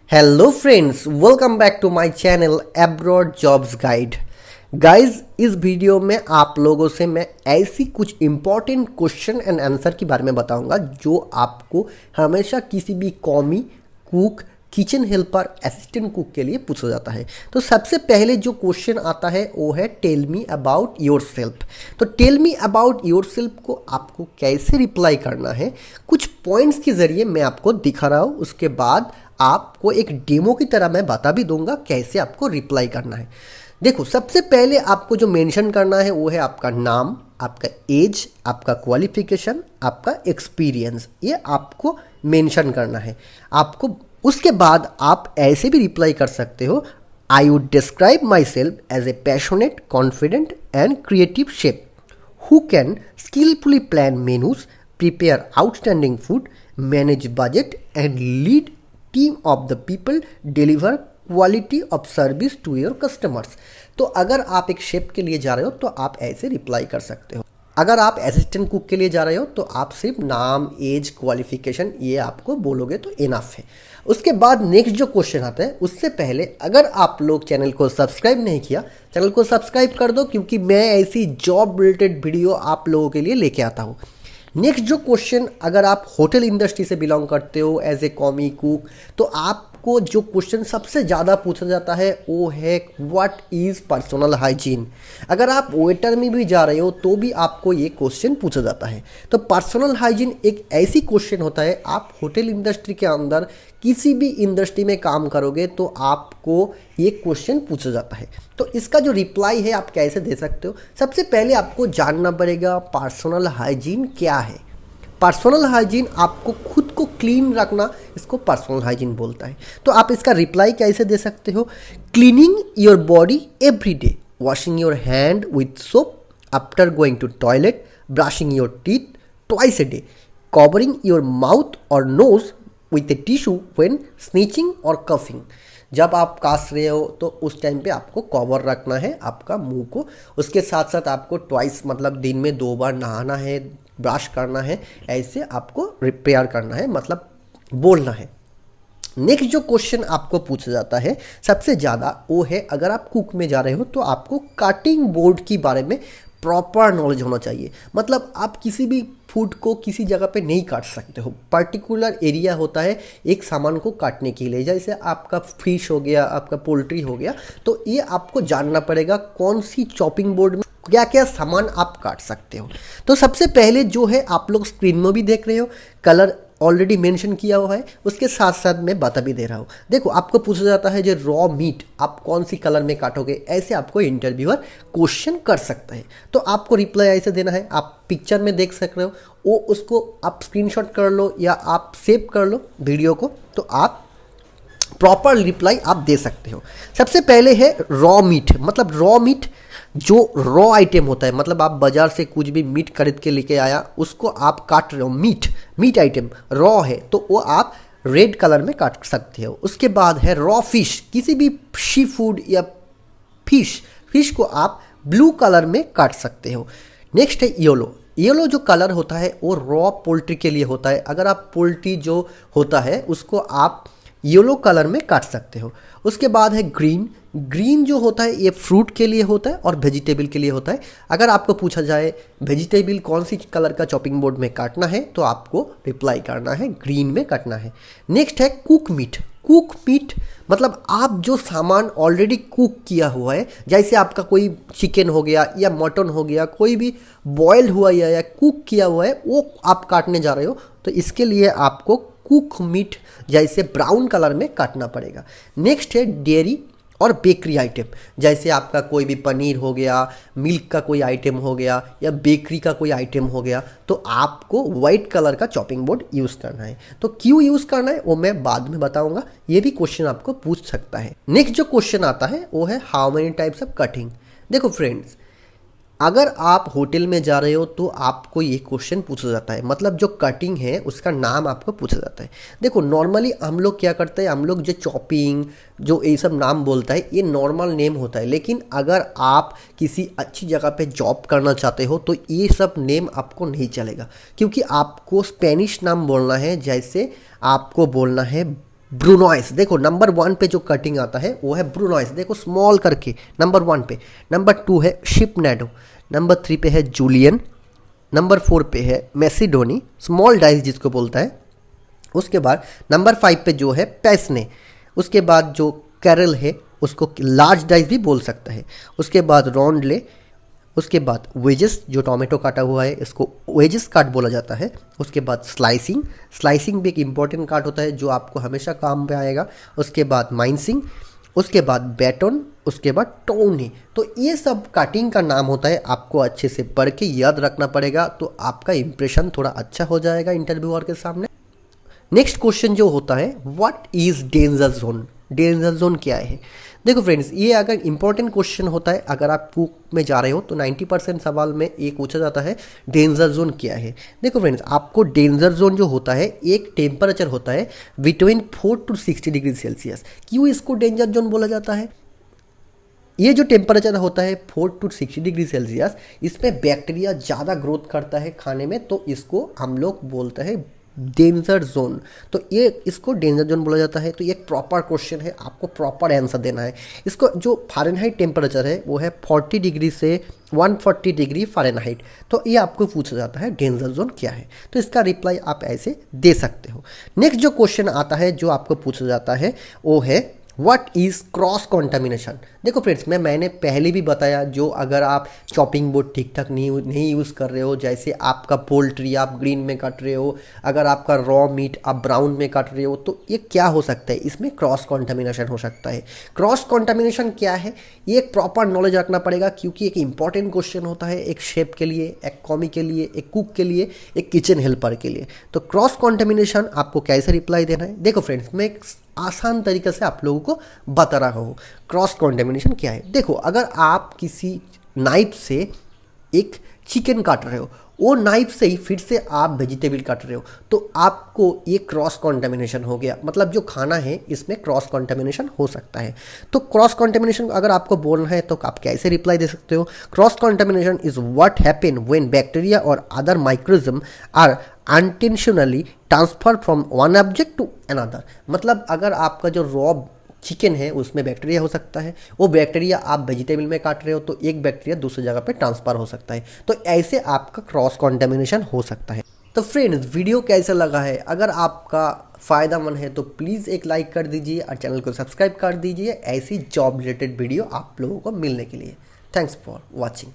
Hello friends, welcome back to my channel abroad jobs guide. Guys, इस video में आप लोगों से मैं ऐसी कुछ इंपॉर्टेंट क्वेश्चन एंड आंसर के बारे में बताऊंगा जो आपको हमेशा किसी भी commis, cook, kitchen helper, assistant cook के लिए पूछा जाता है। तो सबसे पहले जो क्वेश्चन आता है वो है tell me about yourself. तो tell me about yourself को आपको कैसे रिप्लाई करना है, कुछ पॉइंट्स के जरिए मैं आपको दिखा रहा हूँ। उसके बाद आपको एक डेमो की तरह मैं बता भी दूंगा कैसे आपको रिप्लाई करना है। देखो, सबसे पहले आपको जो मेंशन करना है वो है आपका नाम, आपका एज, आपका क्वालिफिकेशन, आपका एक्सपीरियंस। ये आपको मेंशन करना है आपको। उसके बाद आप ऐसे भी रिप्लाई कर सकते हो, I would describe myself as a passionate, confident and creative chef who can skillfully plan menus, prepare outstanding food, manage budget, and lead team of the people, deliver quality of service to your customers। तो अगर आप एक chef के लिए जा रहे हो तो आप ऐसे रिप्लाई कर सकते हो। अगर आप असिस्टेंट कुक के लिए जा रहे हो तो आप सिर्फ नाम, एज, क्वालिफिकेशन ये आपको बोलोगे तो इनफ है। उसके बाद नेक्स्ट जो क्वेश्चन आता है, उससे पहले अगर आप लोग चैनल को सब्सक्राइब नहीं किया, चैनल को सब्सक्राइब कर दो, क्योंकि मैं ऐसी जॉब रिलेटेड वीडियो आप लोगों के लिए लेके आता हूँ। नेक्स्ट जो क्वेश्चन, अगर आप होटल इंडस्ट्री से बिलोंग करते हो एज ए कॉमी कुक, तो आपको जो क्वेश्चन सबसे ज़्यादा पूछा जाता है वो है व्हाट इज़ पर्सनल हाइजीन। अगर आप वेटर में भी जा रहे हो तो भी आपको ये क्वेश्चन पूछा जाता है। तो पर्सनल हाइजीन एक ऐसी क्वेश्चन होता है, आप होटल इंडस्ट्री के अंदर किसी भी इंडस्ट्री में काम करोगे तो आपको ये क्वेश्चन पूछा जाता है। तो इसका जो रिप्लाई है आप कैसे दे सकते हो, सबसे पहले आपको जानना पड़ेगा पर्सनल हाइजीन क्या है। पर्सनल हाइजीन आपको खुद को क्लीन रखना, इसको पर्सनल हाइजीन बोलता है। तो आप इसका रिप्लाई कैसे दे सकते हो, cleaning your body every day, washing your hand with soap after going to toilet, brushing your teeth twice a day, covering your mouth और nose with a tissue when sneezing और कफिंग। जब आप काश रहे हो तो उस टाइम पे आपको कवर रखना है आपका मुंह को। उसके साथ साथ आपको ट्वाइस मतलब दिन में 2 बार नहाना है, ब्रश करना है, ऐसे आपको रिपेयर करना है, मतलब बोलना है। नेक्स्ट जो क्वेश्चन आपको पूछा जाता है सबसे ज़्यादा, वो है अगर आप कुक में जा रहे हो तो आपको कटिंग बोर्ड के बारे में प्रॉपर नॉलेज होना चाहिए। मतलब आप किसी भी फूड को किसी जगह पे नहीं काट सकते हो, पर्टिकुलर एरिया होता है एक सामान को काटने के लिए। जैसे आपका फिश हो गया, आपका पोल्ट्री हो गया, तो ये आपको जानना पड़ेगा कौन सी चॉपिंग बोर्ड में क्या क्या सामान आप काट सकते हो। तो सबसे पहले जो है आप लोग स्क्रीन में भी देख रहे हो, कलर ऑलरेडी मेंशन किया हुआ है, उसके साथ साथ मैं बता भी दे रहा हूँ। देखो, आपको पूछा जाता है जो रॉ मीट आप कौन सी कलर में काटोगे, ऐसे आपको इंटरव्यूअर क्वेश्चन कर सकता है। तो आपको रिप्लाई ऐसे देना है, आप पिक्चर में देख सक रहे हो, वो उसको आप स्क्रीनशॉट कर लो या आप सेव कर लो वीडियो को, तो आप प्रॉपर रिप्लाई आप दे सकते हो। सबसे पहले है रॉ मीट। मतलब रॉ मीट जो रॉ आइटम होता है, मतलब आप बाजार से कुछ भी मीट खरीद के लेके आया, उसको आप काट रहे हो, मीट आइटम रॉ है तो वो आप रेड कलर में काट सकते हो। उसके बाद है रॉ फिश, किसी भी सी फूड या फिश को आप ब्लू कलर में काट सकते हो। नेक्स्ट है येलो जो कलर होता है वो रॉ पोल्ट्री के लिए होता है। अगर आप पोल्ट्री जो होता है उसको आप येलो कलर में काट सकते हो। उसके बाद है ग्रीन जो होता है ये फ्रूट के लिए होता है और वेजिटेबल के लिए होता है। अगर आपको पूछा जाए वेजिटेबल कौन सी कलर का चॉपिंग बोर्ड में काटना है तो आपको रिप्लाई करना है ग्रीन में काटना है। नेक्स्ट है कुक मीट मतलब आप जो सामान ऑलरेडी कुक किया हुआ है, जैसे आपका कोई चिकन हो गया या मटन हो गया, कोई भी बॉयल हुआ या कुक किया हुआ है, वो आप काटने जा रहे हो, तो इसके लिए आपको कुक मीट जैसे ब्राउन कलर में काटना पड़ेगा। नेक्स्ट है डेयरी और बेकरी आइटम, जैसे आपका कोई भी पनीर हो गया, मिल्क का कोई आइटम हो गया या बेकरी का कोई आइटम हो गया, तो आपको वाइट कलर का चॉपिंग बोर्ड यूज़ करना है। तो क्यों यूज़ करना है वो मैं बाद में बताऊंगा, ये भी क्वेश्चन आपको पूछ सकता है। नेक्स्ट जो क्वेश्चन आता है वो है how many types of cutting. देखो फ्रेंड्स, अगर आप होटल में जा रहे हो तो आपको ये क्वेश्चन पूछा जाता है, मतलब जो कटिंग है उसका नाम आपको पूछा जाता है। देखो, नॉर्मली हम लोग क्या करते हैं, हम लोग जो चॉपिंग जो ये सब नाम बोलता है ये नॉर्मल नेम होता है, लेकिन अगर आप किसी अच्छी जगह पे जॉब करना चाहते हो तो ये सब नेम आपको नहीं चलेगा, क्योंकि आपको स्पेनिश नाम बोलना है। जैसे आपको बोलना है ब्रूनॉइस, देखो नंबर 1 पे जो कटिंग आता है वो है ब्रूनॉइस, देखो स्मॉल करके नंबर 1 पे। नंबर 2 है शिपनेडो, नंबर 3 पे है जूलियन, नंबर 4 पे है मैसिडोनी, स्मॉल डाइस जिसको बोलता है। उसके बाद नंबर 5 पे जो है पैसने, उसके बाद जो कैरल है उसको लार्ज डाइस भी बोल सकता है। उसके बाद रॉन्डले, उसके बाद वेजेस जो टोमेटो काटा हुआ है इसको वेजेस काट बोला जाता है। उसके बाद स्लाइसिंग, स्लाइसिंग भी एक इम्पॉर्टेंट काट होता है जो आपको हमेशा काम पे आएगा। उसके बाद माइंसिंग, उसके बाद बैटन, उसके बाद टोनी। तो ये सब कटिंग का नाम होता है, आपको अच्छे से पढ़ के याद रखना पड़ेगा तो आपका इंप्रेशन थोड़ा अच्छा हो जाएगा इंटरव्यूअर के सामने। नेक्स्ट क्वेश्चन जो होता है what is danger zone, danger zone क्या है। देखो फ्रेंड्स, ये अगर इंपॉर्टेंट क्वेश्चन होता है, अगर आप कुक में जा रहे हो तो 90% सवाल में एक पूछा जाता है डेंजर जोन क्या है। देखो फ्रेंड्स, आपको डेंजर जोन जो होता है एक टेम्परेचर होता है बिटवीन 4 to 60 डिग्री सेल्सियस। क्यों इसको डेंजर जोन बोला जाता है? ये जो टेम्परेचर होता है 4 to 60 डिग्री सेल्सियस, इसमें बैक्टीरिया ज़्यादा ग्रोथ करता है खाने में, तो इसको हम लोग बोलते हैं डेंजर जोन। तो ये इसको डेंजर जोन बोला जाता है। तो ये एक प्रॉपर क्वेश्चन है, आपको प्रॉपर आंसर देना है। इसको जो फ़ारेनहाइट टेम्परेचर है वो है 40 डिग्री से 140 डिग्री फ़ारेनहाइट। तो ये आपको पूछा जाता है डेंजर जोन क्या है, तो इसका रिप्लाई आप ऐसे दे सकते हो। नेक्स्ट जो क्वेश्चन आता है जो आपको पूछा जाता है वो है व्हाट इज़ क्रॉस कॉन्टामिनेशन। देखो फ्रेंड्स, मैंने पहले भी बताया, जो अगर आप चॉपिंग बोर्ड ठीक ठाक नहीं यूज़ कर रहे हो, जैसे आपका पोल्ट्री आप ग्रीन में काट रहे हो, अगर आपका रॉ मीट आप ब्राउन में काट रहे हो, तो ये क्या हो सकता है, इसमें क्रॉस कॉन्टामिनेशन हो सकता है। क्रॉस कॉन्टामिनेशन क्या है, ये एक प्रॉपर नॉलेज रखना पड़ेगा क्योंकि एक इंपॉर्टेंट क्वेश्चन होता है एक शेफ के लिए, एक कॉमी के लिए, एक कुक के लिए, एक किचन हेल्पर के लिए। तो क्रॉस कॉन्टामिनेशन आपको कैसे रिप्लाई देना है, देखो फ्रेंड्स, मैं एक आसान तरीके से आप लोगों को बता रहा हूँ क्रॉस कॉन्टेमिनेशन क्या है। देखो, अगर आप किसी नाइफ से एक चिकन काट रहे हो, वो नाइफ से ही फिर से आप वेजिटेबल काट रहे हो, तो आपको ये क्रॉस कॉन्टेमिनेशन हो गया। मतलब जो खाना है इसमें क्रॉस कॉन्टेमिनेशन हो सकता है। तो क्रॉस कॉन्टेमिनेशन अगर आपको बोलना है तो आप कैसे रिप्लाई दे सकते हो, cross contamination is what happen when bacteria और other microorganism are unintentionally transfer from one object to another. मतलब अगर आपका जो रॉ चिकन है उसमें बैक्टीरिया हो सकता है, वो बैक्टीरिया आप वेजिटेबल में काट रहे हो तो एक बैक्टीरिया दूसरी जगह पे ट्रांसफर हो सकता है। तो ऐसे आपका क्रॉस कॉन्टेमिनेशन हो सकता है। तो फ्रेंड्स, वीडियो कैसा लगा है, अगर आपका फ़ायदामंद है तो प्लीज़ एक लाइक कर दीजिए और चैनल को सब्सक्राइब कर दीजिए ऐसी जॉब रिलेटेड वीडियो आप लोगों को मिलने के लिए। Thanks for watching.